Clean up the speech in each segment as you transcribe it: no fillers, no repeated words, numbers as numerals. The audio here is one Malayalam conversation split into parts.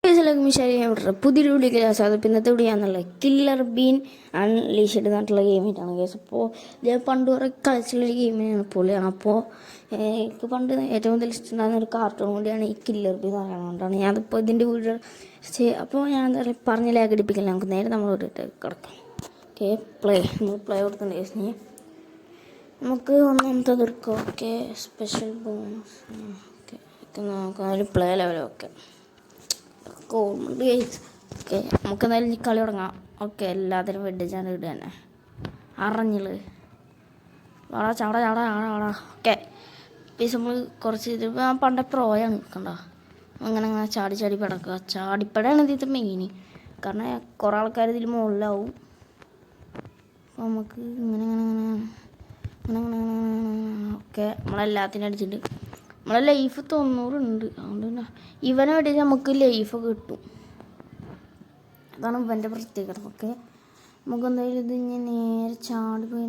പുതിയൊരു വീഡിയോ ക്ലാസ് അത് പിന്നത്തെ വീഡിയോയാണെന്നുള്ളത് കില്ലർ ബീൻ അൺലീഷ്ഡ് എന്നിട്ടുള്ള ഗെയിമായിട്ടാണ് കേസ്. അപ്പോൾ ഞാൻ പണ്ട് കുറെ കളിച്ചുള്ളൊരു ഗെയിമിനാണ് പൊളിയാണ്. അപ്പോൾ എനിക്ക് പണ്ട് ഏറ്റവും കൂടുതൽ ഇഷ്ടമുണ്ടാകുന്ന ഒരു കാർട്ടൂൺ കൂടിയാണ് ഈ കില്ലർ ബീൻ എന്ന് പറയുന്നതുകൊണ്ടാണ് ഞാനതിപ്പോൾ ഇതിൻ്റെ വീഡിയോ അപ്പോൾ ഞാൻ എന്താ പറയുക പറഞ്ഞ് ലാഗടിപ്പിക്കില്ല. നമുക്ക് നേരെ നമ്മളോട് കിടക്കാം. ഓക്കെ നമ്മൾ പ്ലേ കൊടുത്തിട്ടുണ്ട് കേസ്. നമുക്ക് ഒന്നാമത്തെ തീർക്കാം. ഓക്കെ സ്പെഷ്യൽ ബോണസ് ഓക്കെ നമുക്ക് ഒരു പ്ലേ ലെവലൊക്കെ ഓക്കെ നമുക്ക് എന്തായാലും കളി തുടങ്ങാം. ഓക്കെ എല്ലാത്തിനും വെഡിച്ചാണ് ഇടുക തന്നെ അറിഞ്ഞില് വാടാ ചാടാ ചാടാ ചാടാ ചാടാ. ഓക്കെ പീസ് നമ്മൾ കുറച്ച് ഇത് പണ്ടേ പ്രോയാണ് കണ്ട അങ്ങനെ അങ്ങനെ ചാടി ചാടി പടക്കുക. ചാടിപ്പടയാണ് ഇതിൻ്റെ മെയിൻ. കാരണം കുറേ ആൾക്കാർ ഇതിൽ മുകളിലാവും. അപ്പോൾ നമുക്ക് ഇങ്ങനെ ഇങ്ങനെ ഇങ്ങനെ ഇങ്ങനെ ഇങ്ങനെ ഓക്കെ നമ്മളെല്ലാത്തിനും അടിച്ചിട്ട് നമ്മളെ ലൈഫ് 90 ഉണ്ട്. അതുകൊണ്ട് പിന്നെ ഇവനെ വേണ്ടി നമുക്ക് ലൈഫ് കിട്ടും. അതാണ് ഇവൻ്റെ പ്രത്യേകത. ഓക്കെ നമുക്ക് എന്തായാലും ഇത് ഇങ്ങനെ നേരെ ചാടിപ്പോയി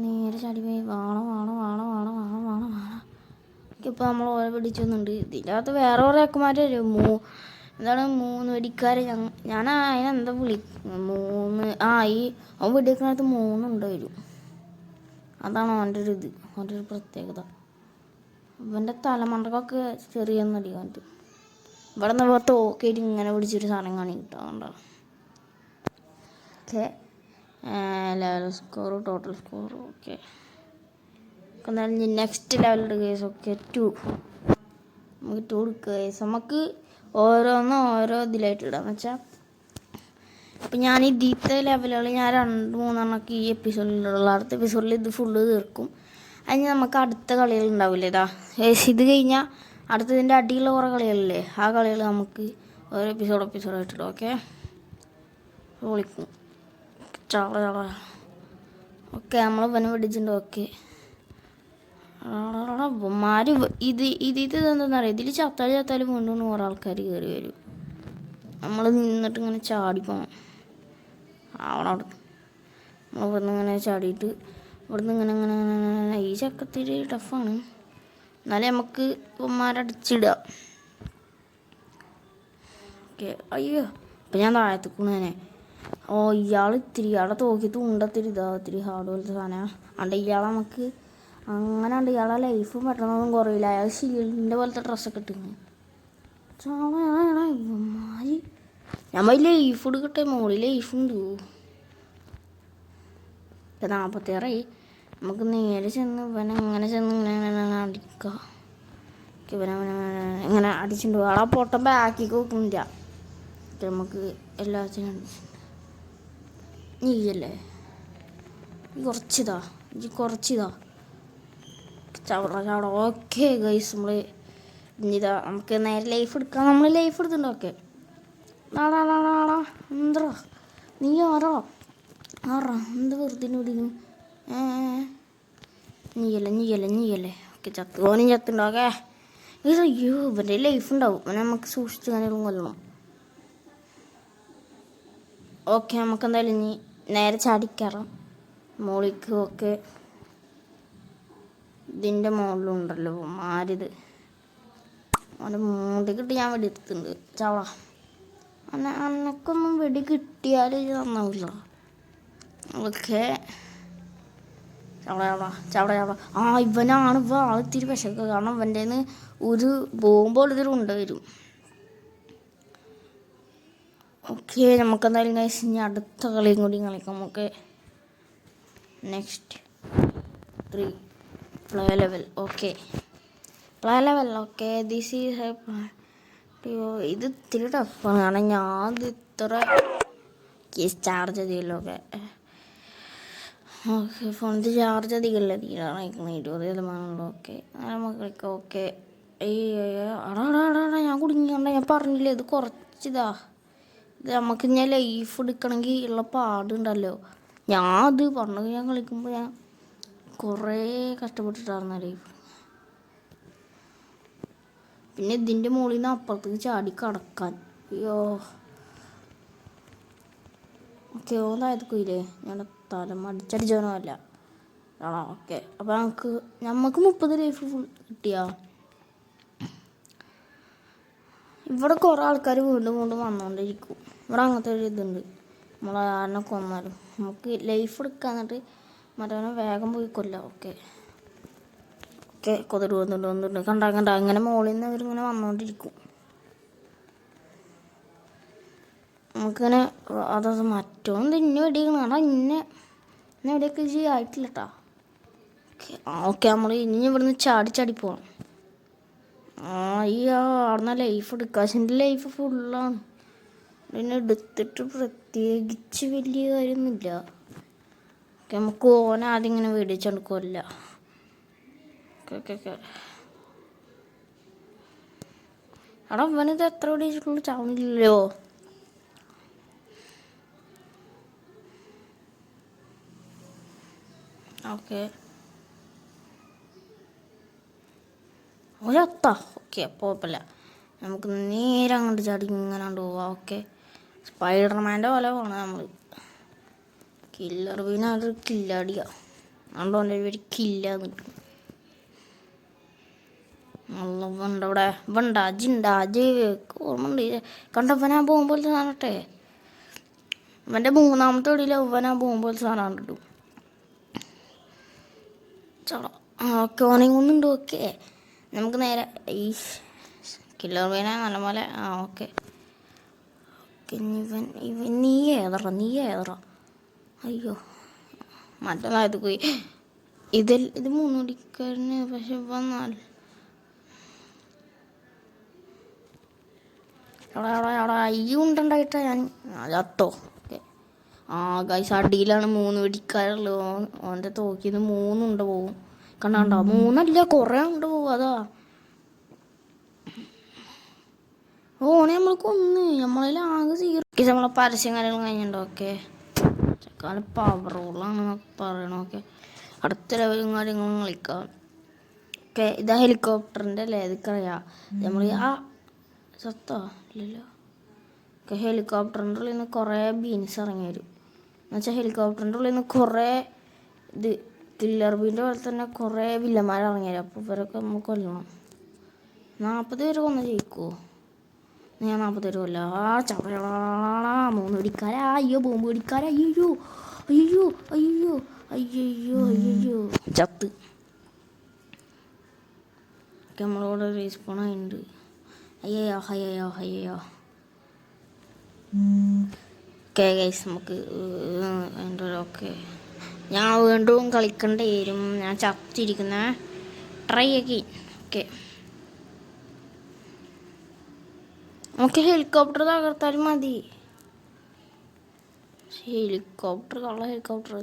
വാണം ഓക്കെ ഇപ്പോൾ നമ്മൾ ഓരോ പിടിച്ചൊന്നുണ്ട്. ഇതിനകത്ത് വേറെ കുറേ അക്കന്മാർ വരും. എന്താണ് 3 വെടിക്കാർ. ഞാൻ അതിനെന്താ അവൻ വെടിക്കുന്നതിനകത്ത് 3 ഉണ്ട് വരും. അതാണ് അവൻ്റെ ഒരു ഇത്, അവൻ്റെ ഒരു പ്രത്യേകത. ഇവൻ്റെ തലമണ്ടക്കൊക്കെ ചെറിയൊന്നടി കണ്ടു. ഇവിടെ നിന്ന് തോക്കേറ്റ് ഇങ്ങനെ പിടിച്ചൊരു സാധനം കാണി കിട്ടാറുണ്ടോ. Okay level score total score okay എന്തായാലും നെക്സ്റ്റ് ലെവലിൻ്റെ കേസ്. ഓക്കെ 2 നമുക്ക് 2 എടുക്കുക കേസ്. നമുക്ക് ഓരോ ഇതിലായിട്ട് ഇടാന്ന് വെച്ചാൽ അപ്പം ഞാൻ ഇതിലത്തെ ലെവലുകൾ ഞാൻ 2-3 ഈ എപ്പിസോഡിലുള്ള അടുത്ത എപ്പിസോഡിൽ ഇത് ഫുള്ള് തീർക്കും. അതിന് നമുക്ക് അടുത്ത കളികൾ ഉണ്ടാവില്ലേ. ഇത് കഴിഞ്ഞാൽ അടുത്തതിൻ്റെ അടിയുള്ള കുറേ കളികളില്ലേ, ആ കളികൾ നമുക്ക് ഓരോ എപ്പിസോഡായിട്ടിടും. ഓക്കെ വിളിക്കും ചാള ഓക്കെ നമ്മൾ ഇവനെ പിടിച്ചിട്ടുണ്ട്. ഓക്കെ മാര് ഇത് എന്താണെന്ന് അറിയാം. ഇതിൽ ചത്താലും വീണ്ടും 100 ആൾക്കാർ കയറി വരും. നമ്മൾ നിന്നിട്ട് ഇങ്ങനെ ചാടിപ്പോണം. അവിടെ നമ്മൾ ഇവിടുന്ന് ഇങ്ങനെ ചാടിയിട്ട് ഇവിടുന്ന് ഇങ്ങനെ ഇങ്ങനെ ഇങ്ങനെ ഈ ചക്കത്തിരി ടഫാണ്. എന്നാലും നമുക്ക് ഇവന്മാരടിച്ചിടുക. ഓക്കെ അയ്യോ ഇപ്പം ഞാൻ താഴത്തേക്കൂണേനെ. ഇയാളെ തോക്കിയിട്ട് ഉണ്ടത്തിരി ഇത്തിരി ഹാർഡ് പോലത്തെ സാധനം അണ്ട് ഇയാളെ നമുക്ക് അങ്ങനെ ഉണ്ട്. ഇയാളെ ലൈഫ് പെട്ടെന്നൊന്നും കുറയില്ല. അയാൾ ഷീൽഡിൻ്റെ പോലത്തെ ഡ്രസ്സൊക്കെ ഇട്ടിരുന്നു. ഇവന്മാര് നമ്മൾ ലൈഫ് എടുക്കട്ടെ. മോളിൽ ലൈഫുണ്ട് 46. നമുക്ക് നേരെ ചെന്ന് ഇവനെ ചെന്ന് അടിക്കുക. ഇവനെ ഇങ്ങനെ അടിച്ചിട്ടുണ്ട്. ആളെ പൊട്ടം ബാക്കിക്ക് വെക്കുന്നില്ല. നമുക്ക് എല്ലാത്തിനും നീയല്ലേ കുറച്ചിതാ ചവട. ഓക്കെ ഗൈസ് നമ്മൾ ഇനിതാ നമുക്ക് നേരെ ലൈഫ് എടുക്കാം. നമ്മൾ ലൈഫ് എടുത്തിട്ടുണ്ട്. ഓക്കെ നാടാ എന്താ നീ ആറാ എന്ത് വെറുതെ വിടുന്നു. നീയല്ലേ ഓക്കെ ഓനും ചത്തുണ്ടോ. ഓക്കെ അയ്യോ ഇവൻ്റെ ലൈഫ് ഉണ്ടാവും. അവനെ നമുക്ക് സൂക്ഷിച്ച് കാര്യങ്ങളും കൊല്ലണം. ഓക്കെ നമുക്ക് എന്തായാലും ഇനി നേരെ ചാടിക്കയറാം മോളിക്ക്. ഓക്കെ ഇതിൻ്റെ മുകളിലുണ്ടല്ലോ മാരിത് അവൻ്റെ മൂടി കിട്ടി. ഞാൻ വെടി എടുത്തിട്ടുണ്ട്. ചവള അന്നക്കൊന്നും വെടി കിട്ടിയാൽ നന്നാവില്ല. ഓക്കെ ചവട ഇവനാണ് ആളിത്തിരി വിശക്കുക. കാരണം ഇവൻ്റെ ഒരു ബോംബോളിതൊരു വരും. ഓക്കെ നമുക്കെന്തായാലും ഗൈസ് ഇനി അടുത്ത കളിയും കൂടി കളിക്കാം. നമുക്ക് next 3 play level. Okay play level okay this is ഇത് ഇത്തിരി ടഫാണ്. കാരണം ഞാൻ ഇത്ര ചാർജ് ചെയ്തല്ലോ. ഓക്കെ ഓക്കെ ഫോണിൽ ചാർജ് അധികമല്ല തീരാറായിക്കണം 20%. ഓക്കെ നമുക്ക് കളിക്കാം. ഓക്കെ ഞാൻ കുടുങ്ങിക്കണ്ട. ഞാൻ പറഞ്ഞില്ലേ ഇത് കുറച്ചിതാ. ഇത് നമുക്ക് ഞാൻ ലൈഫ് എടുക്കണമെങ്കിൽ ഉള്ള പാടുണ്ടല്ലോ. ഞാൻ കളിക്കുമ്പോൾ ഞാൻ കുറേ കഷ്ടപ്പെട്ടിട്ടായിരുന്നു ലൈഫ്. പിന്നെ ഇതിൻ്റെ മുകളിൽ നിന്ന് അപ്പുറത്തേക്ക് ചാടി കടക്കാൻ അയ്യോ. ഓക്കെ ഓതായതൊക്കെ ഞാൻ തലം അടിച്ചടിച്ചവനോ അല്ല ആണോ. ഓക്കെ അപ്പോൾ നമുക്ക് 30 ലൈഫ് ഫുൾ കിട്ടിയാ. ഇവിടെ കുറേ ആൾക്കാർ വീണ്ടും വീണ്ടും വന്നുകൊണ്ടിരിക്കും. ഇവിടെ അങ്ങനത്തെ ഒരു ഇതുണ്ട്, നമ്മൾ ആരെ കൊന്നാലും നമുക്ക് ലൈഫ് എടുക്കുക, എന്നിട്ട് മറ്റവനെ വേഗം പോയി കൊല്ലാം. ഓക്കെ ഓക്കെ, കൊതിട്ട് വന്നിട്ടുണ്ട് കണ്ട അങ്ങനെ മുകളിൽ നിന്ന് അവരിങ്ങനെ വന്നുകൊണ്ടിരിക്കും. നമുക്കിങ്ങനെ അതത് മറ്റോന്ന് ഇന്നെ വെടിക്കണം. കാരണം ഇന്നെ എവിടെയൊക്കെ ആയിട്ടില്ല കേട്ടോ. ഓക്കെ ഓക്കെ, നമ്മൾ ഇനി ഇവിടുന്ന് ചാടി പോകണം. അയ്യോ, അവിടുന്ന് ലൈഫ് എടുക്കുക. എൻ്റെ ലൈഫ് ഫുള്ളാണ്. പിന്നെ എടുത്തിട്ട് പ്രത്യേകിച്ച് വലിയ കാര്യമൊന്നുമില്ല. ഓക്കെ, നമുക്ക് ഓനെ ആദ്യം ഇങ്ങനെ വെടിച്ചെടുക്കില്ല. ഓക്കെ ഓക്കെ ഓക്കെ, എടാ ഇവനിത് എത്ര വെടിച്ചിട്ടുള്ളൂ, ചാവണില്ലല്ലോ. ഓക്കെ ഒരത്ത. ഓക്കെ, അപ്പോൾ കുഴപ്പമില്ല. നമുക്ക് നേരെ അങ്ങോട്ട് ചാടി ഇങ്ങനെ പോവാം. ഓക്കെ, സ്പൈഡർമാൻ്റെ പോലെ പോകണം നമ്മൾ. കില്ലർ പിന്നെ അത് കില്ലടിയാ. അതുകൊണ്ട് അവൻ്റെ ഒരു കില്ല നിൽക്കും. നല്ല ഇവണ്ട് ഇവിടെ, ഇവണ്ട അജ് ഓർമ്മയുണ്ട്. കണ്ടവനാ പോകുമ്പോൾ സാധനട്ടെ, ഇവൻ്റെ മൂന്നാമത്തെ വെടിയിൽ അവനാ പോകുമ്പോൾ സാധനം കിട്ടും. ചട ഓക്കെ, ഓനെങ്ങൊന്നുണ്ട്. ഓക്കെ, നമുക്ക് നേരെ ഈ കില്ലർ വീന നല്ല പോലെ. ഓക്കെ ഓക്കെ, ഇവൻ നീ ഏതറ. അയ്യോ, മറ്റന്നായത് പോയി. ഇത് 3 വെടിക്കാരന്. പക്ഷെ ഇവൻ അവിടെ ഈ ഉണ്ടുണ്ടായിട്ടാ ഞാൻ ചത്തോ. ഓക്കെ ഗൈസ്, അടിയിലാണ് 3 വെടിക്കാരുള്ളത്. ഓൻ്റെ തോക്കിന്ന് 3 ഉണ്ട് പോവും. കണ്ടോ, 3 കുറേ ഉണ്ട് പോവും. അതാ ഓനെ നമ്മൾ കൊന്ന്, നമ്മളതിൽ ആകെ സീറോ. നമ്മളെ പരസ്യം കാര്യങ്ങളും കഴിഞ്ഞിട്ടുണ്ടോ. ഓക്കെ, ചെക്കാല് പവർ റോളാണെന്നൊക്കെ പറയണം. ഓക്കെ, അടുത്ത ലെവലും കാര്യങ്ങളും കളിക്കാം. ഓക്കെ, ഇതാ ഹെലികോപ്റ്ററിൻ്റെ അല്ലേ, ഇതൊക്കെറിയാം നമ്മൾ. സത്തോ ഇല്ലല്ലോ. ഓക്കെ, ഹെലികോപ്റ്ററിൻ്റെ ഉള്ളിൽ നിന്ന് കുറേ ബീൻസ് ഇറങ്ങി വരും. എന്നുവെച്ചാൽ ഹെലികോപ്റ്ററിൻ്റെ ഉള്ളിൽ നിന്ന് കുറേ ഇത് കില്ലർ ബീൻ്റെ പോലെ തന്നെ കുറേ വില്ലന്മാർ ഇറങ്ങി വരും. അപ്പോൾ ഇവരൊക്കെ നമ്മൾ കൊല്ലണം. 40 പേര് കൊന്ന് ജയിക്കുമോ? ഞാൻ 40 പേര് കൊല്ല. ചവടാ 3 വെടിക്കാരാ. അയ്യോ, ബോംബ് വെടിക്കാരാ. അയ്യോ അയ്യോ അയ്യോ അയ്യോ അയ്യോ, ചത്ത്. നമ്മളോട് റീസ്പോൺ ആയിട്ടുണ്ട്. അയ്യോ. ഓക്കെ ഗൈസ്, നമുക്ക് ഓക്കെ, ഞാൻ വീണ്ടും കളിക്കേണ്ടി വരും. ഞാൻ ചത്തിരിക്കുന്ന ട്രൈ ആക്കി. ഓക്കെ, നമുക്ക് ഹെലികോപ്റ്റർ തകർത്താലും മതി. ഹെലികോപ്റ്റർ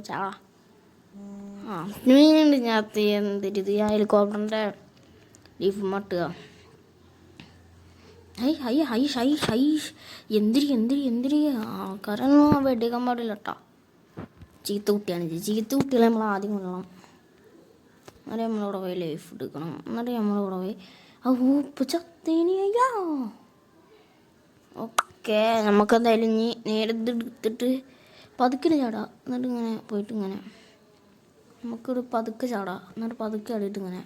ചാടാ. മീനുണ്ട് ഞാൻ എന്തിരുത്. ആ ഹെലികോപ്റ്ററിൻ്റെ ലീഫ് മട്ടുക. എന്തിരി ആൾക്കാരൊന്നും വെടിക്കാൻ പാടില്ല കേട്ടോ. ചീത്ത കുട്ടികളെ നമ്മൾ ആദ്യം കൊള്ളണം. എന്നിട്ട് നമ്മളിവിടെ പോയി ലൈഫ് എടുക്കണം. എന്നിട്ട് നമ്മളിവിടെ പോയി ഉപ്പ് ചത്തേനിയോ. ഓക്കെ, നമുക്കെന്തായാലും ഇനി നേരെ എടുത്തിട്ട് പതുക്കെ ചാടാം. എന്നിട്ട് ഇങ്ങനെ പോയിട്ട് ഇങ്ങനെ നമുക്കൊരു പതുക്കെ ചാടാം. എന്നിട്ട് പതുക്കെ ആടിയിട്ട് ഇങ്ങനെ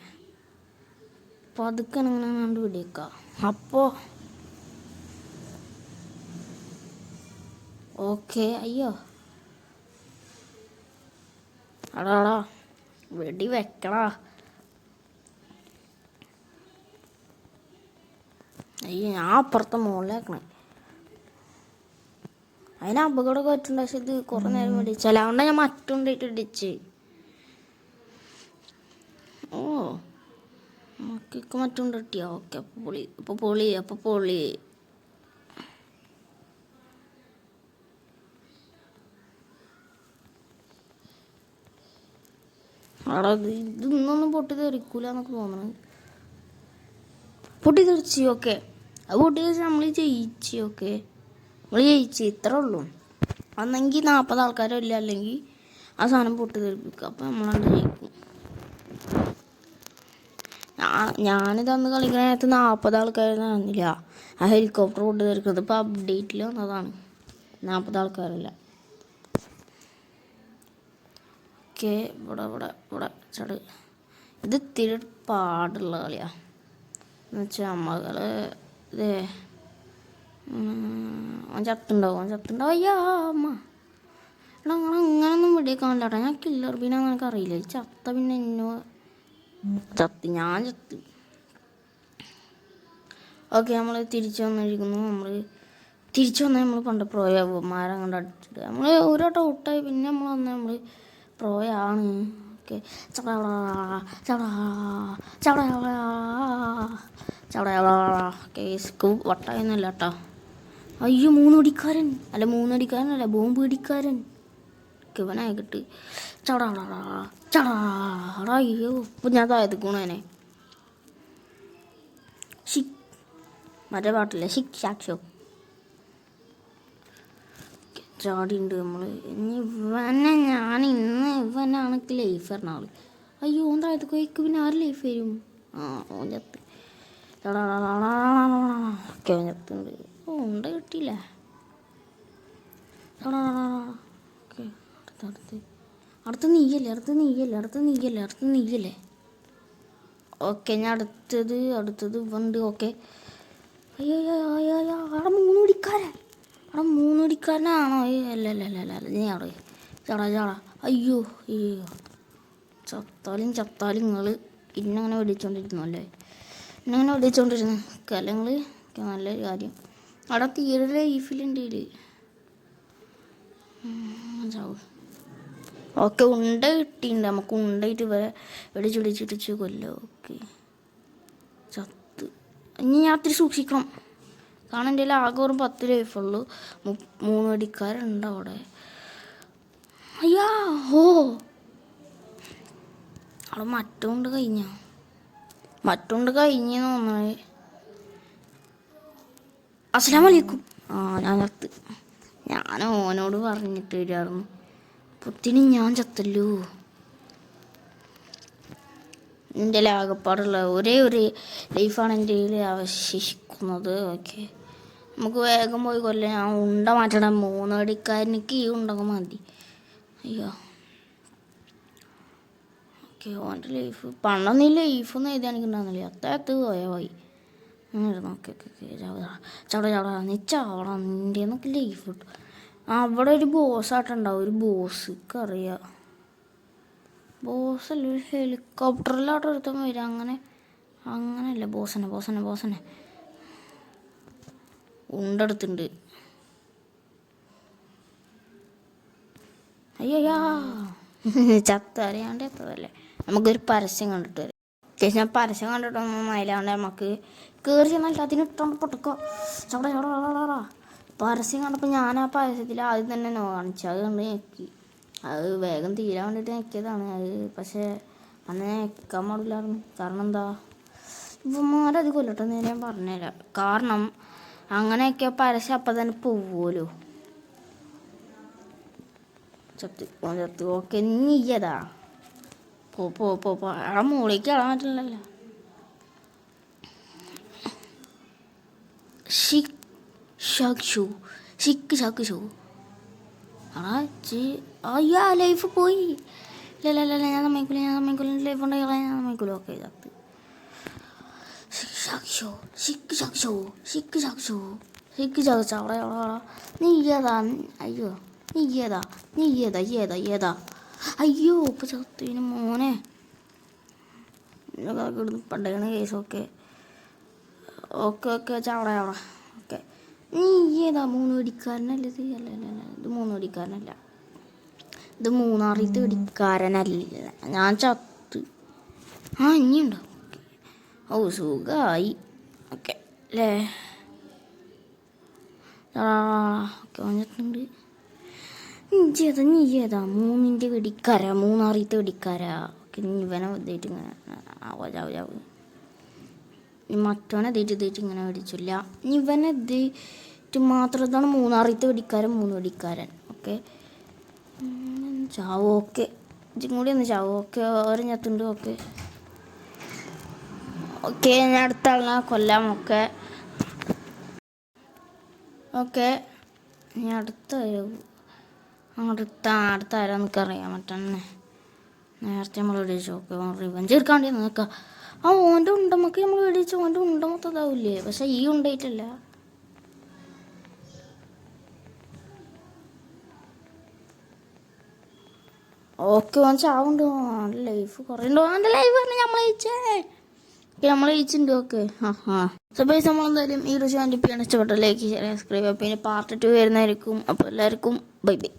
പതുക്കെ ഇങ്ങനെ കണ്ട് പിടിക്കുക. അപ്പോൾ ഓക്കെ, അയ്യോ അടാ വെടി വെക്കടാ. അയ്യോ, ഞാൻ അപ്പുറത്തെ മുകളിലേക്കണേ. അതിന് അപകടമൊക്കെ പറ്റുന്നുണ്ട്. പക്ഷെ ഇത് കുറേ നേരം വെടിച്ചാൽ അതുകൊണ്ടാണ് ഞാൻ മറ്റുണ്ടായിട്ട് ഇടിച്ച്. ഓ മക്കൾക്ക് മറ്റുണ്ട് കിട്ടിയോ. ഓക്കെ, അപ്പോൾ പൊളി. അവിടെ ഇതൊന്നും പൊട്ടി തെറിക്കൂല എന്നൊക്കെ തോന്നണം. പൊട്ടി തെറിച്ച്. ഓക്കെ, അത് പൊട്ടി തെറിച്ച് നമ്മൾ ജയിച്ച്. ഓക്കെ, നമ്മൾ ജയിച്ച്, ഇത്രേ ഉള്ളൂ. അന്നെങ്കിൽ 40 ആൾക്കാരോ ഇല്ല, അല്ലെങ്കിൽ ആ സാധനം പൊട്ടി തെറിപ്പിക്കുക. അപ്പോൾ നമ്മളാണ്ട് ജയിക്കും. ഞാനിത് അന്ന് കളിക്കുന്ന നേരത്ത് 40 ആൾക്കാരൊന്നും വന്നില്ല. ആ ഹെലികോപ്റ്റർ പൊട്ടി തെറിക്കുന്നത് ഇപ്പോൾ അപ്ഡേറ്റിൽ വന്നതാണ്. 40 ആൾക്കാരില്ല. ഓക്കെ, ഇവിടെ ചട്. ഇത് ഇത്തിരി പാടുള്ള കളിയാണ്. എന്ന് വെച്ചാൽ നമ്മൾ അവൻ ചത്തുണ്ടാവും അയ്യാ അമ്മ. എടാ നിങ്ങൾ അങ്ങനൊന്നും വെടിയേക്കാണില്ല കേട്ടോ. ഞാൻ കില്ലർ ബീനാന്ന് എനിക്ക് അറിയില്ല. ഈ ചത്ത പിന്നെ എന്നോ ഞാൻ ചത്ത്. ഓക്കെ, നമ്മൾ തിരിച്ചു വന്നിരിക്കുന്നു. തിരിച്ചു വന്നാൽ നമ്മൾ പണ്ട് പ്രോയാകുമാരം കൊണ്ട് അടിച്ചിട്ട് നമ്മൾ ഒരു വട്ടം ഔട്ടായി. പിന്നെ നമ്മൾ വന്നാൽ നമ്മൾ പ്രോയാണ്. ഓക്കെ, കേസ്കു വട്ടായൊന്നുമല്ല കേട്ടോ. അയ്യോ, 3 അടിക്കാരനല്ല ബോംബ് പിടിക്കാരൻ ഇവനായിക്കിട്ട്. അയ്യോ, ഇപ്പം ഞാൻ താഴത്തേക്കണേനെ. മറ്റേ പാട്ടില്ലേ, ഷിക് ഷാക് ഷോ ചാടിയുണ്ട് നമ്മൾ. ഇവനാണ് ലൈഫ് പറഞ്ഞ ആള്. അയ്യോ, ഓൻ താഴത്ത് പോയിക്ക് പിന്നെ ആര് ലൈഫ് വരും? ഓൻ ചത്ത്. ഓക്കെ, ഓൻ ചത്തുണ്ട്. ഉണ്ട് കിട്ടിയില്ല. ഓക്കെ, അടുത്ത് നീയല്ലേ. ഓക്കെ, ഞാൻ അടുത്തത് ഉണ്ട്. ഓക്കെ, അയ്യോ അവിടെ 3 അടിക്കാരനാണോ? അല്ല നീ അവിടെ ചാടാ. അയ്യോ ചത്താലും നിങ്ങൾ ഇന്നങ്ങനെ വെടിച്ചോണ്ടിരുന്നു അല്ലേ? ഇന്നങ്ങനെ വെടിച്ചോണ്ടിരുന്നു കലങ്ങൾ. നല്ലൊരു കാര്യം. അവിടെ തീരെ ലൈഫിലുണ്ട്. ചാവും. ഓക്കെ, ഉണ്ട കിട്ടിയിട്ടുണ്ട്. നമുക്ക് ഉണ്ടായിട്ട് ഇവരെ വെടിച്ചിടിച്ചിടിച്ച് കൊല്ലോ. ഓക്കെ, ചത്ത്. ഇനി ഞാൻ ഒത്തിരി സൂക്ഷിക്കണം. കാരണം എൻ്റെ ആകെ ഒരു 10 ലൈഫുള്ളൂ. 3 അടിക്കാരുണ്ട് അവിടെ. അയ്യാ അവിടെ മറ്റുകൊണ്ട് കഴിഞ്ഞെന്ന് തോന്നുന്നത്. അസ്സലാമു അലൈക്കും. ഞാൻ ചത്ത്. ഞാൻ ഓനോട് പറഞ്ഞിട്ട് വരായിരുന്നു. പുത്തിന് ഞാൻ ചത്തല്ലോ. എൻ്റെ ആകപ്പാടുള്ള ഒരേ ഒരു ലൈഫാണ് എൻ്റെ അവശേഷിക്കുന്നത്. ഓക്കെ, നമുക്ക് വേഗം പോയി കൊല്ലം. ഞാൻ ഉണ്ട മാറ്റണം. 3 അടിക്കാരനിക്ക് ഈ ഉണ്ടൊക്കെ മതി. അയ്യോ, ഓക്കെ, ഓൻ്റെ ലൈഫ് പണ്ടൊന്നും ലൈഫൊന്നും എഴുതി എനിക്കുണ്ടാകുന്നില്ല. അത്താഴത്ത് പോയി ഓക്കെ ചവട നീ ചവട. നിൻ്റെ എന്നൊക്കെ ലൈഫ് കിട്ടും. അവിടെ ഒരു ബോസായിട്ടുണ്ടാവും. ഒരു ബോസ്ക്ക് അറിയാം. ബോസല്ല, ഒരു ഹെലികോപ്റ്ററിലോട്ട് ഒരുത്തം വരും. അങ്ങനെയല്ല, ബോസനെ ഉണ്ടെടുത്തുണ്ട്. അയ്യോയ്യാ ചത്ത അറിയാണ്ട് എത്തതല്ലേ. നമുക്കൊരു പരസ്യം കണ്ടിട്ട് വരാം. ഞാൻ പരസ്യം കണ്ടിട്ടൊന്നും അതിലാണ്ട് നമുക്ക് കയറി ചെന്നല്ല അതിനിട്ടോണ്ട് പൊട്ടുക്കോ. ചവടാ. പരസ്യം കണ്ടപ്പോൾ ഞാൻ ആ പരസ്യത്തിൽ ആദ്യം തന്നെ നോ കാണിച്ചു. അത് കണ്ട് ഞെക്കി. അത് വേഗം തീരാൻ വേണ്ടിയിട്ട് ഞെക്കിയതാണ്. അത് പക്ഷേ അന്ന് ഞെക്കാൻ പാടില്ലായിരുന്നു. കാരണം എന്താ, ഇവന്മാരത് കൊല്ലട്ടെന്ന് ഞാൻ പറഞ്ഞുതരാം. കാരണം അങ്ങനെയൊക്കെ പരസ്യം അപ്പം തന്നെ പോവുമല്ലോ. ചത്ത്. ഓക്കെ, നീയതാ പോ അവിടെ മുകളിലേക്ക് ഇടാൻ പറ്റില്ലല്ലോ. ഷിക് ഷാക് ഷോ അയ്യാ ലൈഫ് പോയി. ഇല്ല ഞാൻ സമ്മതിക്കൂല. ലൈഫ് ഉണ്ടെങ്കിൽ ഞാൻ സമ്മതിക്കൂല. ഓക്കെ, ചത്ത്. ഷിക് ഷാക് ഷോ അവിടെ നീയതാ. അയ്യോ നീയതാ. അയ്യോ ഇപ്പം ചത്തിന് മോനെ പണ്ടേണ കേസ്. ഓക്കെ ചവട. ഓക്കെ, നീ ഏതാ? 3 അടിക്കാരനല്ല ഇത്. അല്ല ഇത് 3 അടിക്കാരനല്ല. ഇത് 3 അടിക്കാരനല്ല. ഞാൻ ചത്ത്. ഇനിയുണ്ടോ? സുഖമായി. ഓക്കെ അല്ലേ? ഓക്കെ, വന്നിട്ടുണ്ട്. നീ ഏതാ? 3 വെടിക്കാര. 3 വെടിക്കാര. ഓക്കെ, ഇവനെ ഇതായിട്ട് ഇങ്ങനെ ചാവ്. മറ്റവനെ എതിയിട്ട് ഇങ്ങനെ മേടിച്ചില്ല. ഇവനെ എതിയിട്ട് മാത്രം. ഇതാണ് 3 വെടിക്കാരൻ. ഓക്കെ, ചാവും. ഓക്കെ, ഇതും കൂടി ഒന്ന് ചാവും. ഓക്കെ, ഓരഞ്ഞത്തുണ്ട്. ഓക്കെ ഞാൻ അടുത്ത ആളിനെ കൊല്ലാം. ഓക്കെ ഞാൻ അടുത്ത ആരാന്നൊക്കെ അറിയാൻ പറ്റണേ. നേരത്തെ നമ്മൾ മേടിച്ചു. ഓക്കെ, റിവഞ്ച് എടുക്കാൻ വേണ്ടി നോക്കാം. ഓൻ്റെ ഉണ്ടമ്മക്ക് നമ്മൾ മേടിച്ചു. ഓൻ്റെ ഉണ്ട മൊത്തം ഇതാവില്ലേ? പക്ഷെ ഈ ഉണ്ടായിട്ടില്ല. ഓക്കെ ഓൻ ചാവുണ്ട്. ലൈഫ് കുറേ ഉണ്ടോ എൻ്റെ ലൈഫ് പറഞ്ഞാൽ നമ്മൾ ജയിച്ചേ. ഓക്കെ നമ്മൾ ജയിച്ചിട്ടുണ്ട്. ഓക്കെ സോ പൈസ നമ്മളെന്തായാലും ഈ ഒരു ചാനൽ ഇഷ്ടപ്പെട്ട ലൈക്ക് ചെയ്യാൻ സബ്സ്ക്രൈബ്. പിന്നെ പാർട്ട് 2 വരുന്നതായിരിക്കും. അപ്പോൾ എല്ലാവർക്കും ബൈ ബൈ.